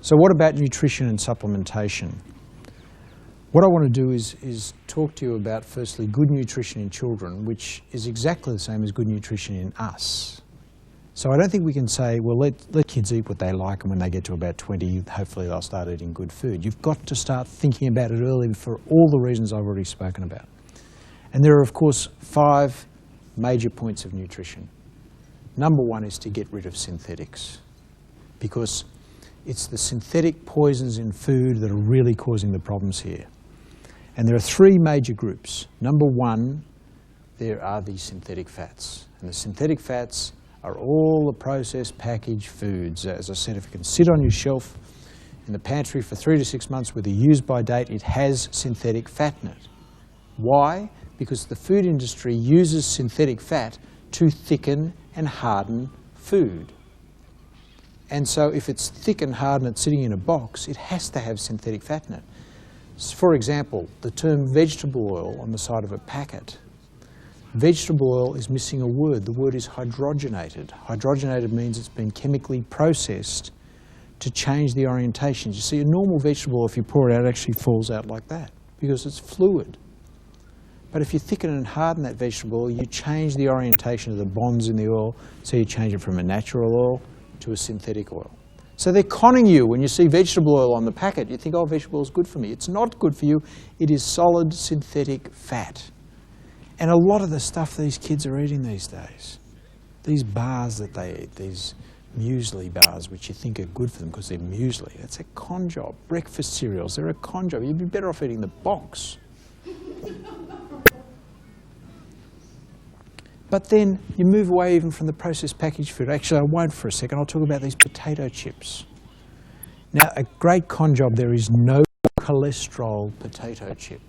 So what about nutrition and supplementation? What I want to do is talk to you about, firstly, good nutrition in children, which is exactly the same as good nutrition in us. So I don't think we can say, well, let kids eat what they like, and when they get to about 20, hopefully they'll start eating good food. You've got to start thinking about it early for all the reasons I've already spoken about. And there are, of course, 5 major points of nutrition. Number 1 is to get rid of synthetics, because it's the synthetic poisons in food that are really causing the problems here. And there are 3 major groups. Number 1, there are the synthetic fats. And the synthetic fats are all the processed packaged foods. As I said, if it can sit on your shelf in the pantry for 3 to 6 months with a use-by date, it has synthetic fat in it. Why? Because the food industry uses synthetic fat to thicken and harden food. And so if it's thick and hard and it's sitting in a box, it has to have synthetic fat in it. For example, the term vegetable oil on the side of a packet. Vegetable oil is missing a word. The word is hydrogenated. Hydrogenated means it's been chemically processed to change the orientations. You see, a normal vegetable oil, if you pour it out, it actually falls out like that because it's fluid. But if you thicken and harden that vegetable oil, you change the orientation of the bonds in the oil, so you change it from a natural oil to a synthetic oil. So they're conning you. When you see vegetable oil on the packet, you think, oh, vegetable oil is good for me. It's not good for you. It is solid synthetic fat. And a lot of the stuff these kids are eating these days, these bars that they eat, these muesli bars, which you think are good for them because they're muesli, that's a con job. Breakfast cereals, they're a con job. You'd be better off eating the box. But then you move away even from the processed packaged food. Actually, I won't for a second. I'll talk about these potato chips. Now, a great con job there is no cholesterol potato chip.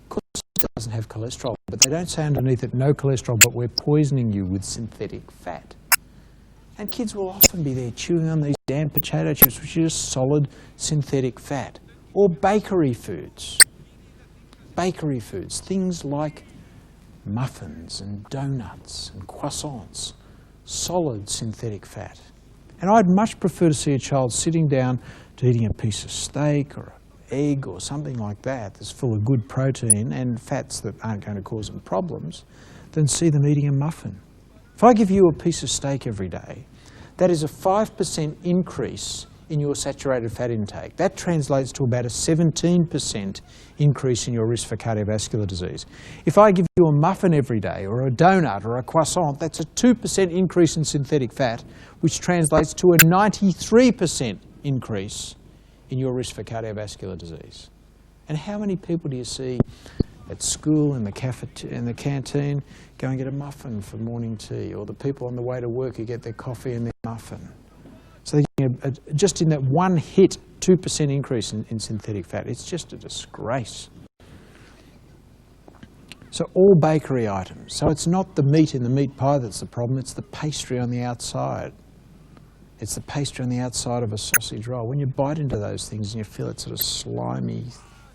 Of course, it doesn't have cholesterol, but they don't say underneath it, no cholesterol, but we're poisoning you with synthetic fat. And kids will often be there chewing on these damn potato chips, which are just solid synthetic fat. Or bakery foods. Bakery foods, things like muffins and donuts and croissants, solid synthetic fat. And I'd much prefer to see a child sitting down to eating a piece of steak or an egg or something like that that's full of good protein and fats that aren't going to cause them problems than see them eating a muffin. If I give you a piece of steak every day, that is a 5% increase in your saturated fat intake. That translates to about a 17% increase in your risk for cardiovascular disease. If I give you a muffin every day, or a donut, or a croissant, that's a 2% increase in synthetic fat, which translates to a 93% increase in your risk for cardiovascular disease. And how many people do you see at school, in the canteen, go and get a muffin for morning tea, or the people on the way to work who get their coffee and their muffin? So just in that one hit, 2% increase in synthetic fat. It's just a disgrace. So all bakery items. So it's not the meat in the meat pie that's the problem, it's the pastry on the outside. It's the pastry on the outside of a sausage roll. When you bite into those things and you feel it sort of slimy,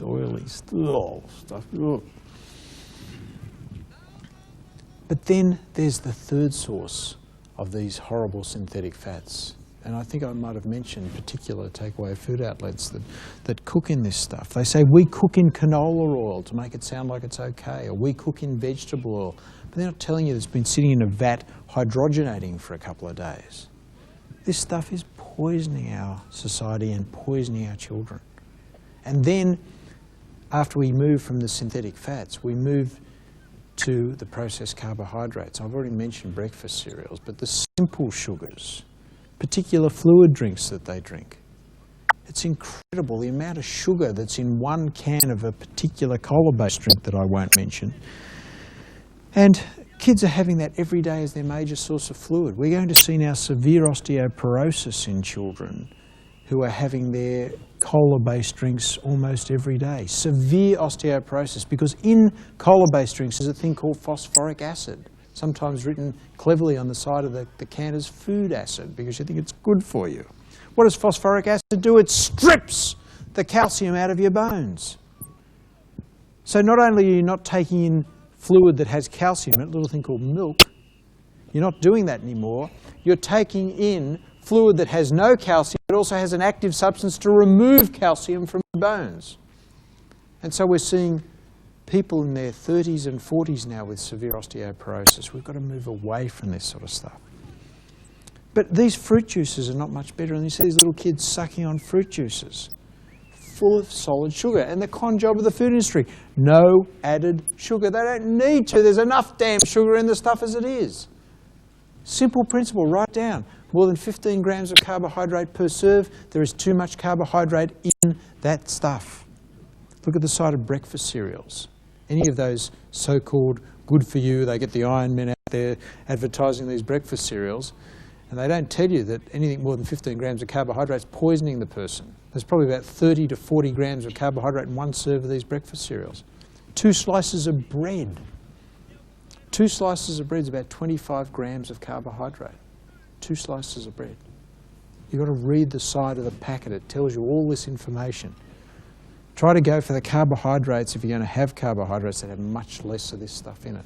oily stuff. Ugh. But then there's the third source of these horrible synthetic fats. And I think I might have mentioned particular takeaway food outlets that cook in this stuff. They say, we cook in canola oil to make it sound like it's okay, or we cook in vegetable oil. But they're not telling you that it's been sitting in a vat hydrogenating for a couple of days. This stuff is poisoning our society and poisoning our children. And then, after we move from the synthetic fats, we move to the processed carbohydrates. I've already mentioned breakfast cereals, but the simple sugars, particular fluid drinks that they drink. It's incredible the amount of sugar that's in one can of a particular cola-based drink that I won't mention. And kids are having that every day as their major source of fluid. We're going to see now severe osteoporosis in children who are having their cola-based drinks almost every day. Severe osteoporosis, because in cola-based drinks is a thing called phosphoric acid, sometimes written cleverly on the side of the can as food acid, because you think it's good for you. What does phosphoric acid do? It strips the calcium out of your bones. So not only are you not taking in fluid that has calcium, a little thing called milk, you're not doing that anymore. You're taking in fluid that has no calcium It also has an active substance to remove calcium from the bones. And so we're seeing people in their 30s and 40s now with severe osteoporosis. We've got to move away from this sort of stuff. But these fruit juices are not much better. And you see these little kids sucking on fruit juices full of solid sugar. And the con job of the food industry, no added sugar. They don't need to. There's enough damn sugar in the stuff as it is. Simple principle, write down. More than 15 grams of carbohydrate per serve. There is too much carbohydrate in that stuff. Look at the side of breakfast cereals. Any of those so-called good for you, they get the Iron Men out there advertising these breakfast cereals, and they don't tell you that anything more than 15 grams of carbohydrate is poisoning the person. There's probably about 30 to 40 grams of carbohydrate in one serve of these breakfast cereals. 2 slices of bread. 2 slices of bread is about 25 grams of carbohydrate. 2 slices of bread. You've got to read the side of the packet. It tells you all this information. Try to go for the carbohydrates if you're going to have carbohydrates that have much less of this stuff in it.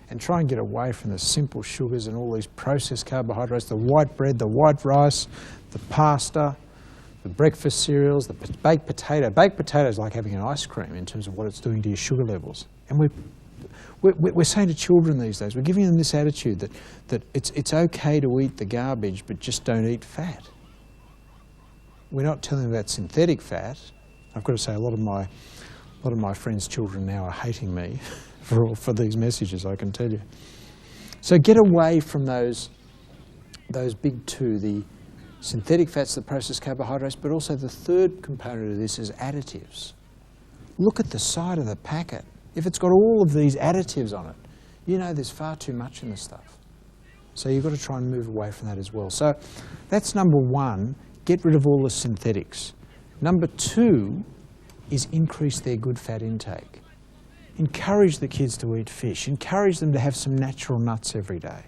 And try and get away from the simple sugars and all these processed carbohydrates, the white bread, the white rice, the pasta, the breakfast cereals, the baked potato. Baked potato is like having an ice cream in terms of what it's doing to your sugar levels. And we're saying to children these days, we're giving them this attitude that it's okay to eat the garbage, but just don't eat fat. We're not telling them about synthetic fat. I've got to say, a lot of my friends' children now are hating me for these messages, I can tell you. So get away from those big two, the synthetic fats, the processed carbohydrates, but also the third component of this is additives. Look at the side of the packet. If it's got all of these additives on it, you know there's far too much in the stuff. So you've got to try and move away from that as well. So that's number one, get rid of all the synthetics. Number two is increase their good fat intake. Encourage the kids to eat fish. Encourage them to have some natural nuts every day.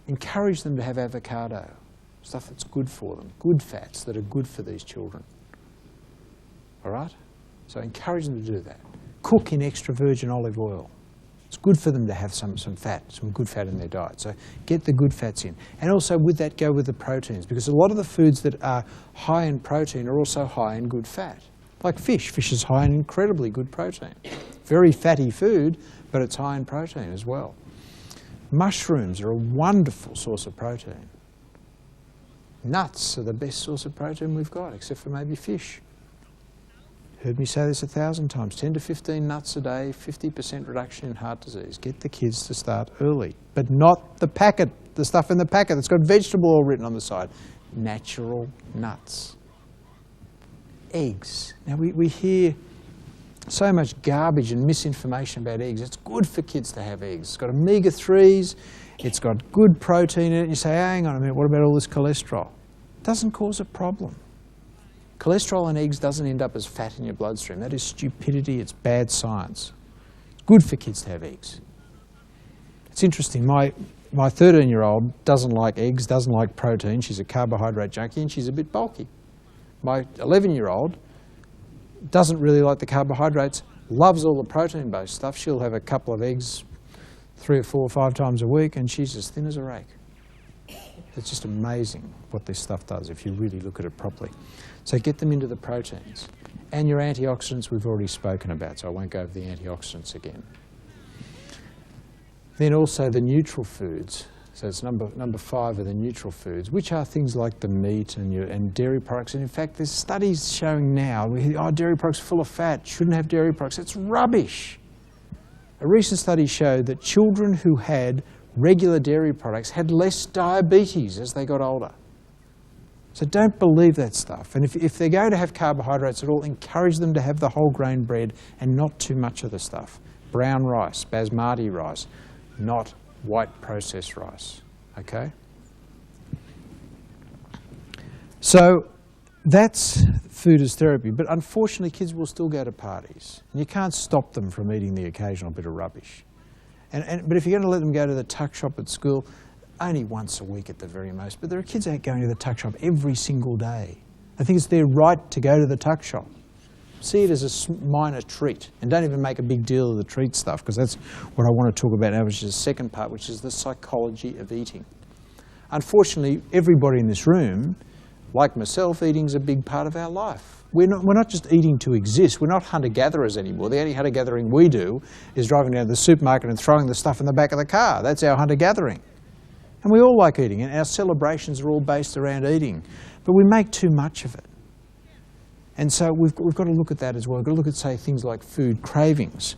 Encourage them to have avocado, stuff that's good for them, good fats that are good for these children. All right? So encourage them to do that. Cook in extra virgin olive oil. It's good for them to have some fat, some good fat in their diet. So get the good fats in. And also with that, go with the proteins, because a lot of the foods that are high in protein are also high in good fat. Like fish. Fish is high in incredibly good protein. Very fatty food, but it's high in protein as well. Mushrooms are a wonderful source of protein. Nuts are the best source of protein we've got, except for maybe fish. Heard me say this 1,000 times. 10 to 15 nuts a day, 50% reduction in heart disease. Get the kids to start early, but not the packet, the stuff in the packet that's got vegetable oil written on the side. Natural nuts. Eggs. Now we hear so much garbage and misinformation about eggs. It's good for kids to have eggs. It's got omega-3s, it's got good protein in it. And you say, hang on a minute, what about all this cholesterol? It doesn't cause a problem. Cholesterol in eggs doesn't end up as fat in your bloodstream. That is stupidity. It's bad science. It's good for kids to have eggs. It's interesting. My 13-year-old doesn't like eggs, doesn't like protein. She's a carbohydrate junkie and she's a bit bulky. My 11-year-old doesn't really like the carbohydrates, loves all the protein-based stuff. She'll have a couple of eggs 3 or 4 or 5 times a week and she's as thin as a rake. It's just amazing what this stuff does if you really look at it properly. So get them into the proteins. And your antioxidants we've already spoken about, so I won't go over the antioxidants again. Then also the neutral foods. So it's number 5 are the neutral foods, which are things like the meat and dairy products. And in fact, there's studies showing now, dairy products are full of fat, shouldn't have dairy products. It's rubbish. A recent study showed that children who had regular dairy products had less diabetes as they got older. So don't believe that stuff. And if they're going to have carbohydrates at all, encourage them to have the whole grain bread and not too much of the stuff. Brown rice, basmati rice, not white processed rice. Okay? So that's food as therapy. But unfortunately, kids will still go to parties. And you can't stop them from eating the occasional bit of rubbish. But if you're going to let them go to the tuck shop at school, only once a week at the very most. But there are kids out going to the tuck shop every single day. I think it's their right to go to the tuck shop. See it as a minor treat. And don't even make a big deal of the treat stuff, because that's what I want to talk about now, which is the second part, which is the psychology of eating. Unfortunately, everybody in this room, like myself, eating's a big part of our life. We're not just eating to exist. We're not hunter-gatherers anymore. The only hunter-gathering we do is driving down to the supermarket and throwing the stuff in the back of the car. That's our hunter-gathering. And we all like eating, and our celebrations are all based around eating. But we make too much of it. And so we've got to look at that as well. We've got to look at, say, things like food cravings.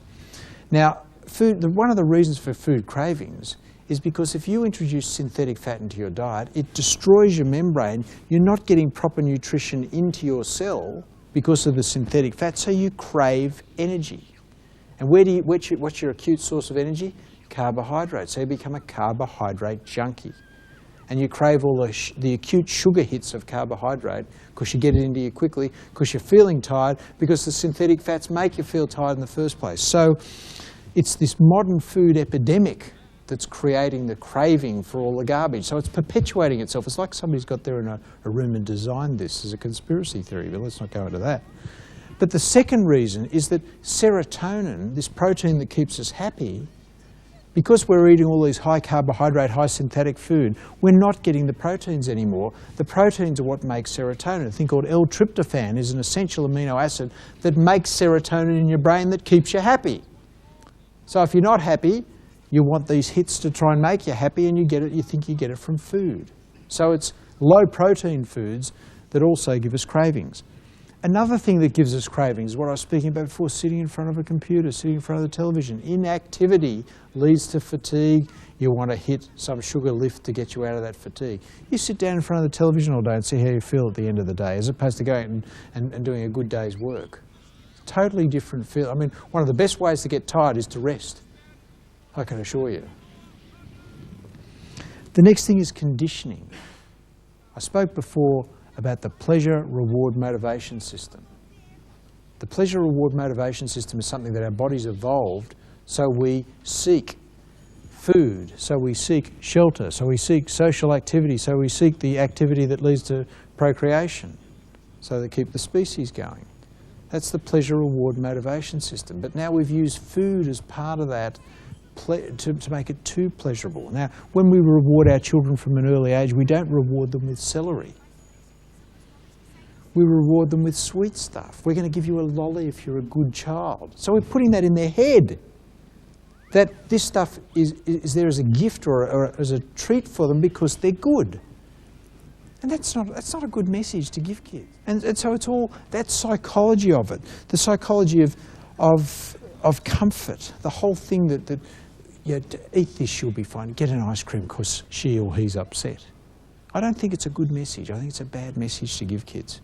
Now, one of the reasons for food cravings is because if you introduce synthetic fat into your diet, it destroys your membrane. You're not getting proper nutrition into your cell because of the synthetic fat, so you crave energy. And what's your acute source of energy? Carbohydrates. So you become a carbohydrate junkie. And you crave all the acute sugar hits of carbohydrate because you get it into you quickly, because you're feeling tired, because the synthetic fats make you feel tired in the first place. So it's this modern food epidemic that's creating the craving for all the garbage. So it's perpetuating itself. It's like somebody's got there in a room and designed this as a conspiracy theory, but let's not go into that. But the second reason is that serotonin, this protein that keeps us happy, because we're eating all these high carbohydrate, high synthetic food, we're not getting the proteins anymore. The proteins are what make serotonin. A thing called L-tryptophan is an essential amino acid that makes serotonin in your brain that keeps you happy. So if you're not happy, you want these hits to try and make you happy, and you think you get it from food. So it's low protein foods that also give us cravings. Another thing that gives us cravings is what I was speaking about before, sitting in front of a computer, sitting in front of the television. Inactivity leads to fatigue. You want to hit some sugar lift to get you out of that fatigue. You sit down in front of the television all day and see how you feel at the end of the day, as opposed to going and doing a good day's work. Totally different feel. I mean, one of the best ways to get tired is to rest, I can assure you. The next thing is conditioning. I spoke before about the pleasure-reward motivation system. The pleasure-reward motivation system is something that our bodies evolved, so we seek food, so we seek shelter, so we seek social activity, so we seek the activity that leads to procreation, so they keep the species going. That's the pleasure-reward motivation system. But now we've used food as part of that to make it too pleasurable. Now, when we reward our children from an early age, we don't reward them with celery. We reward them with sweet stuff. We're going to give you a lolly if you're a good child. So we're putting that in their head, that this stuff is there as a gift or as a treat for them because they're good. And that's not a good message to give kids. And so it's all that psychology of it, the psychology of comfort, the whole thing that to eat this, you'll be fine. Get an ice cream because she or he's upset. I don't think it's a good message. I think it's a bad message to give kids.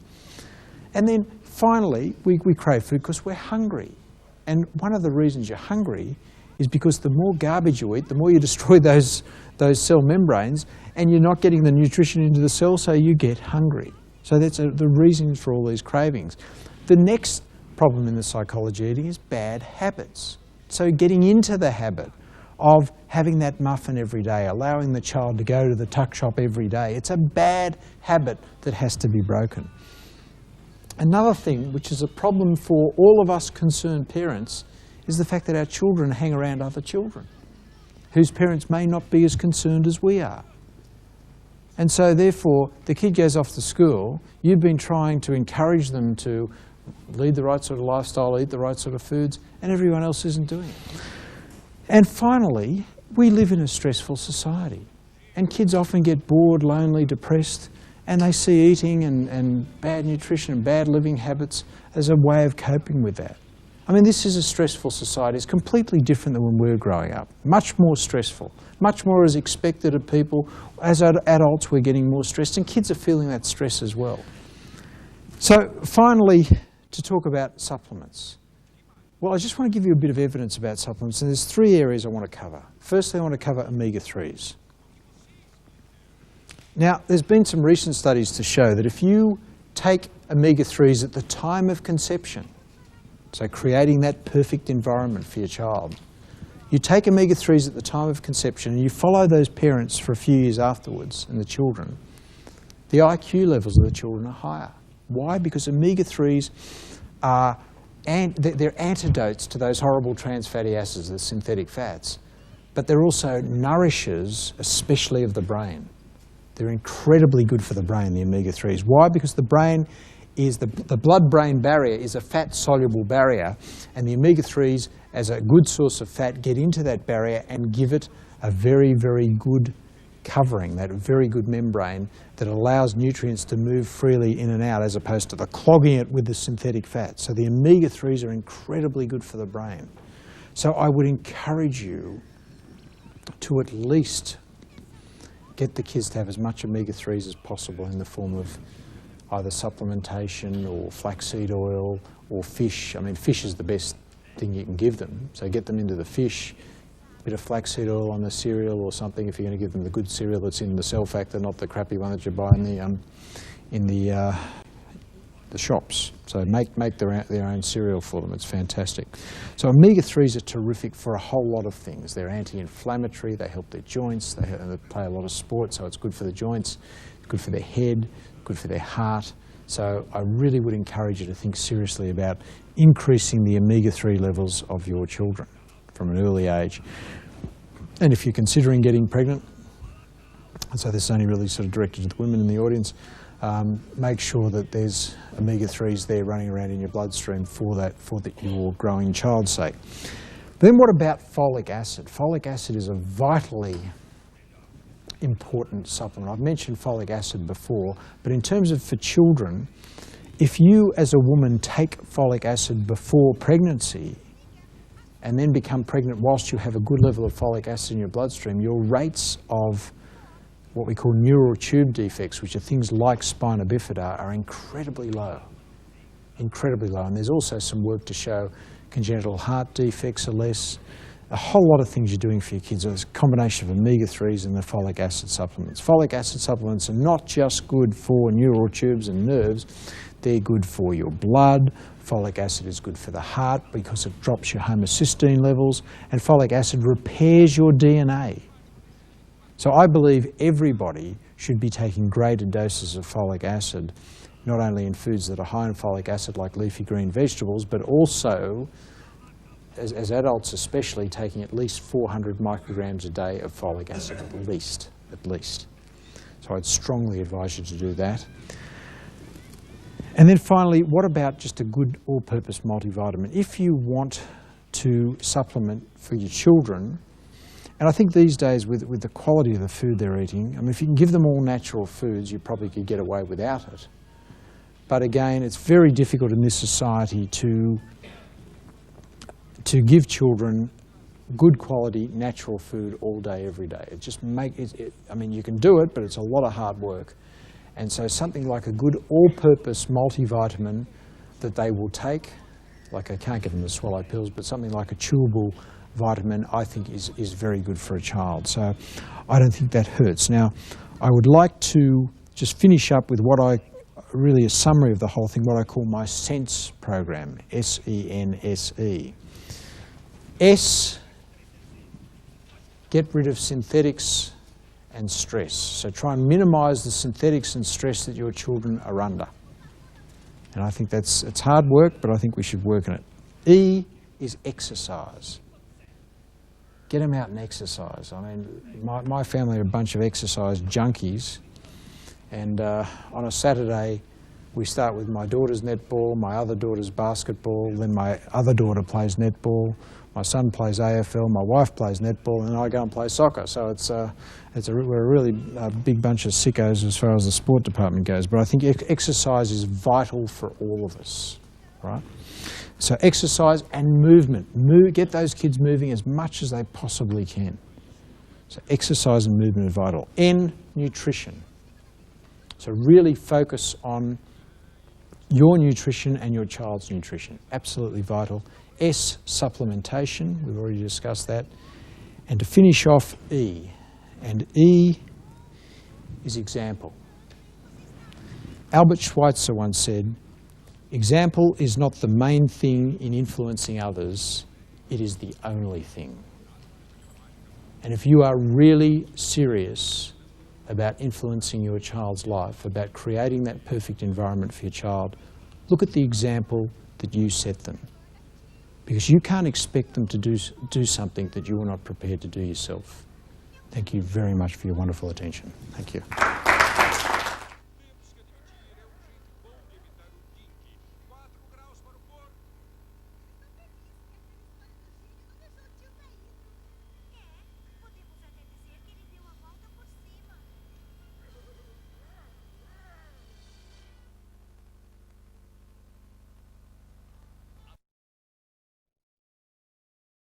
And then finally, we crave food because we're hungry. And one of the reasons you're hungry is because the more garbage you eat, the more you destroy those cell membranes, and you're not getting the nutrition into the cell, so you get hungry. So that's the reason for all these cravings. The next problem in the psychology of eating is bad habits. So getting into the habit of having that muffin every day, allowing the child to go to the tuck shop every day. It's a bad habit that has to be broken. Another thing, which is a problem for all of us concerned parents, is the fact that our children hang around other children whose parents may not be as concerned as we are. And so therefore, the kid goes off to school, you've been trying to encourage them to lead the right sort of lifestyle, eat the right sort of foods, and everyone else isn't doing it. And finally, we live in a stressful society. And kids often get bored, lonely, depressed, and they see eating and bad nutrition and bad living habits as a way of coping with that. I mean, this is a stressful society. It's completely different than when we were growing up. Much more stressful. Much more is expected of people. As adults, we're getting more stressed, and kids are feeling that stress as well. So finally, to talk about supplements. Well, I just want to give you a bit of evidence about supplements, and there's 3 areas I want to cover. Firstly, I want to cover omega-3s. Now, there's been some recent studies to show that if you take omega-3s at the time of conception, so creating that perfect environment for your child, you take omega-3s at the time of conception and you follow those parents for a few years afterwards and the children, the IQ levels of the children are higher. Why? Because omega-3s they're antidotes to those horrible trans fatty acids, the synthetic fats, but they're also nourishers, especially of the brain. They're incredibly good for the brain, the omega-3s. Why? Because the brain is the blood-brain barrier is a fat-soluble barrier, and the omega-3s, as a good source of fat, get into that barrier and give it a very, very good covering, that very good membrane that allows nutrients to move freely in and out as opposed to the clogging it with the synthetic fat. So the omega-3s are incredibly good for the brain. So I would encourage you to at least get the kids to have as much omega-3s as possible in the form of either supplementation or flaxseed oil or fish. I mean, fish is the best thing you can give them. So get them into the fish, a bit of flaxseed oil on the cereal or something if you're going to give them the good cereal that's in the cell factor, not the crappy one that you buy in the shops. So make their own cereal for them. It's fantastic. So omega-3s are terrific for a whole lot of things. They're anti-inflammatory, they help their joints, they play a lot of sport, so it's good for the joints, good for their head, good for their heart. So I really would encourage you to think seriously about increasing the omega-3 levels of your children from an early age. And if you're considering getting pregnant, and so this is only really sort of directed to the women in the audience, make sure that there's omega-3s there running around in your bloodstream for your growing child's sake. Then what about folic acid? Folic acid is a vitally important supplement. I've mentioned folic acid before, but in terms of for children, if you as a woman take folic acid before pregnancy and then become pregnant whilst you have a good level of folic acid in your bloodstream, your rates of what we call neural tube defects, which are things like spina bifida, are incredibly low. Incredibly low. And there's also some work to show congenital heart defects are less. A whole lot of things you're doing for your kids. There's a combination of omega-3s and the folic acid supplements. Folic acid supplements are not just good for neural tubes and nerves, they're good for your blood. Folic acid is good for the heart because it drops your homocysteine levels, and folic acid repairs your DNA. So I believe everybody should be taking greater doses of folic acid, not only in foods that are high in folic acid like leafy green vegetables, but also as adults especially, taking at least 400 micrograms a day of folic acid, at least. So I'd strongly advise you to do that. And then finally, what about just a good all-purpose multivitamin? If you want to supplement for your children, and I think these days with the quality of the food they're eating, I mean, if you can give them all natural foods, you probably could get away without it. But again, it's very difficult in this society to give children good quality natural food all day, every day. It just I mean, you can do it, but it's a lot of hard work. And so something like a good all-purpose multivitamin that they will take, like I can't give them the swallow pills, but something like a chewable vitamin I think is very good for a child. So I don't think that hurts. Now, I would like to just finish up with really a summary of the whole thing, what I call my SENSE program, S-E-N-S-E. S, get rid of synthetics and stress. So try and minimise the synthetics and stress that your children are under. And I think it's hard work, but I think we should work on it. E is exercise. Get them out and exercise. I mean, my family are a bunch of exercise junkies, and on a Saturday we start with my daughter's netball, my other daughter's basketball, then my other daughter plays netball, my son plays AFL, my wife plays netball, and I go and play soccer. So we're a really big bunch of sickos as far as the sport department goes. But I think exercise is vital for all of us, right? So exercise and movement. Get those kids moving as much as they possibly can. So exercise and movement are vital. N, nutrition. So really focus on your nutrition and your child's nutrition. Absolutely vital. S, supplementation. We've already discussed that. And to finish off, E. And E is example. Albert Schweitzer once said, example is not the main thing in influencing others, it is the only thing. And if you are really serious about influencing your child's life, about creating that perfect environment for your child, look at the example that you set them. Because you can't expect them to do something that you are not prepared to do yourself. Thank you very much for your wonderful attention. Thank you.